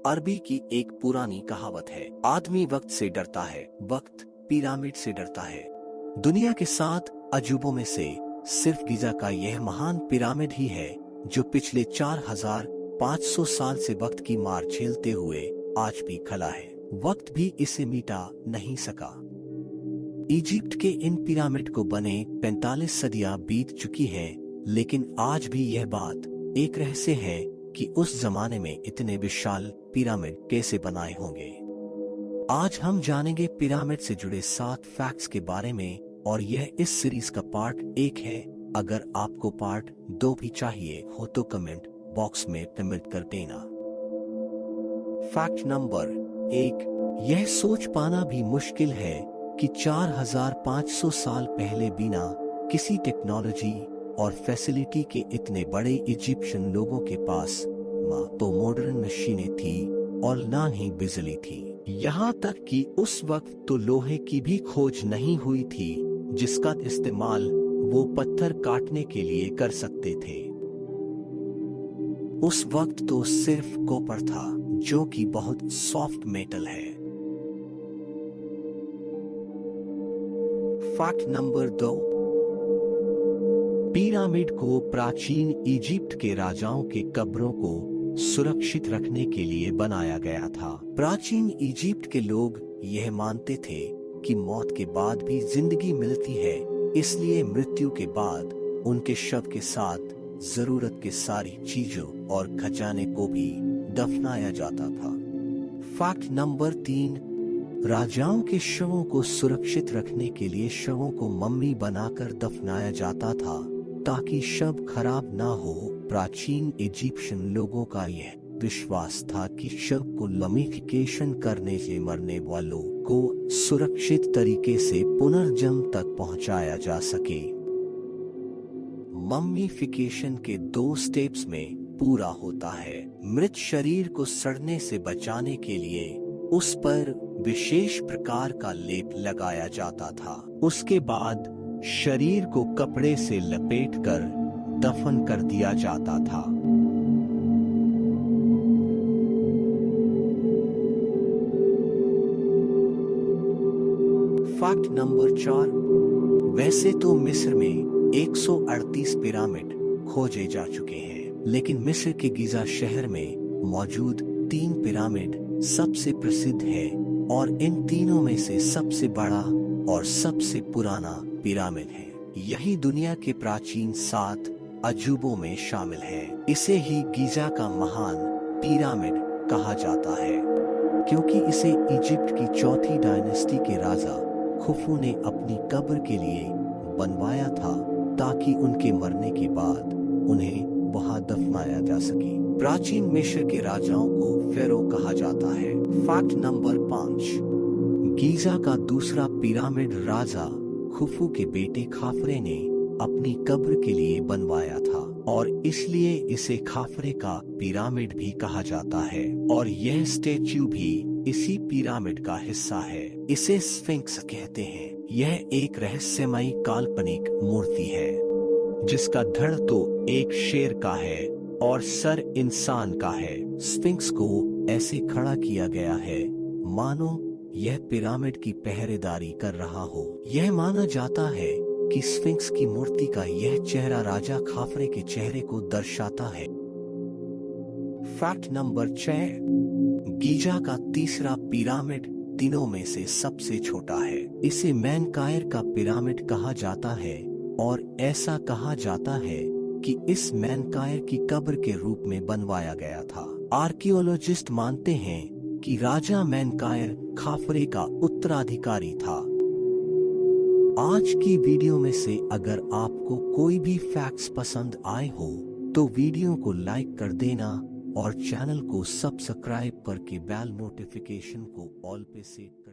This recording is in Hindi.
अरबी की एक पुरानी कहावत है, आदमी वक्त से डरता है, वक्त पिरामिड से डरता है। दुनिया के 7 अजूबों में से सिर्फ गिजा का यह महान पिरामिड ही है जो पिछले 4500 साल से वक्त की मार झेलते हुए आज भी खड़ा है। वक्त भी इसे मिटा नहीं सका। इजिप्ट के इन पिरामिड को बने 45 सदियां बीत चुकी हैं, लेकिन आज भी यह बात एक रहस्य है कि उस जमाने में इतने विशाल पिरामिड कैसे बनाए होंगे। आज हम जानेंगे पिरामिड से जुड़े 7 फैक्ट्स के बारे में, और यह इस सीरीज का पार्ट 1 है। अगर आपको पार्ट 2 भी चाहिए हो तो कमेंट बॉक्स में कमेंट कर देना। फैक्ट नंबर 1, यह सोच पाना भी मुश्किल है कि 4500 साल पहले बिना किसी टेक्नोलॉजी और फैसिलिटी के इतने बड़े इजिप्शियन लोगों के पास न तो मॉडर्न मशीनें थी और ना ही बिजली थी। यहाँ तक कि उस वक्त तो लोहे की भी खोज नहीं हुई थी जिसका इस्तेमाल वो पत्थर काटने के लिए कर सकते थे। उस वक्त तो सिर्फ कॉपर था, जो कि बहुत सॉफ्ट मेटल है। फैक्ट नंबर 2, पिरामिड को प्राचीन इजिप्ट के राजाओं के कब्रों को सुरक्षित रखने के लिए बनाया गया था। प्राचीन इजिप्ट के लोग यह मानते थे कि मौत के बाद भी जिंदगी मिलती है, इसलिए मृत्यु के बाद उनके शव के साथ जरूरत के सारी चीजों और खजाने को भी दफनाया जाता था। फैक्ट नंबर 3, राजाओं के शवों को सुरक्षित रखने के लिए शवों को मम्मी बनाकर दफनाया जाता था ताकि शव खराब ना हो। प्राचीन इजिप्शियन लोगों का यह विश्वास था कि शव को ममीफिकेशन करने से मरने वालों को सुरक्षित तरीके से पुनर्जन्म तक पहुंचाया जा सके। मम्मीफिकेशन के 2 स्टेप्स में पूरा होता है। मृत शरीर को सड़ने से बचाने के लिए उस पर विशेष प्रकार का लेप लगाया जाता था। उसके बाद शरीर को कपड़े से लपेटकर दफन कर दिया जाता था। फैक्ट नंबर 4, वैसे तो मिस्र में 138 पिरामिड खोजे जा चुके हैं, लेकिन मिस्र के गिजा शहर में मौजूद 3 पिरामिड सबसे प्रसिद्ध है और इन तीनों में से सबसे बड़ा और सबसे पुराना पिरामिड है। यही दुनिया के प्राचीन 7 अजूबों में शामिल है। इसे ही गिजा का महान पिरामिड कहा जाता है, क्योंकि इसे इजिप्ट की 4थी डायनेस्टी के राजा खुफू ने अपनी कब्र के लिए बनवाया था ताकि उनके मरने के बाद उन्हें वहां दफनाया जा सके। प्राचीन मिस्र के राजाओं को फेरो कहा जाता है। फैक्ट नंबर 5, गिजा का दूसरा पिरामिड राजा खुफू के बेटे खाफरे ने अपनी कब्र के लिए बनवाया था और इसलिए इसे खाफरे का पिरामिड भी कहा जाता है, और यह स्टैच्यू भी इसी पिरामिड का हिस्सा है। इसे स्फिंक्स कहते हैं। यह एक रहस्यमयी काल्पनिक मूर्ति है जिसका धड़ तो एक शेर का है और सर इंसान का है। स्फिंक्स को ऐसे खड़ा किया गया है मानो यह पिरामिड की पहरेदारी कर रहा हो। यह माना जाता है कि स्फिंक्स की मूर्ति का यह चेहरा राजा खाफरे के चेहरे को दर्शाता है। फैक्ट नंबर 6, गिजा का तीसरा पिरामिड तीनों में से सबसे छोटा है। इसे मेनकायर का पिरामिड कहा जाता है और ऐसा कहा जाता है कि इस मेनकायर की कब्र के रूप में बनवाया गया था। आर्कियोलॉजिस्ट मानते हैं कि राजा मेनकायर खाफरे का उत्तराधिकारी था। आज की वीडियो में से अगर आपको कोई भी फैक्ट्स पसंद आए हो तो वीडियो को लाइक कर देना और चैनल को सब्सक्राइब करके बेल नोटिफिकेशन को ऑल पे सेट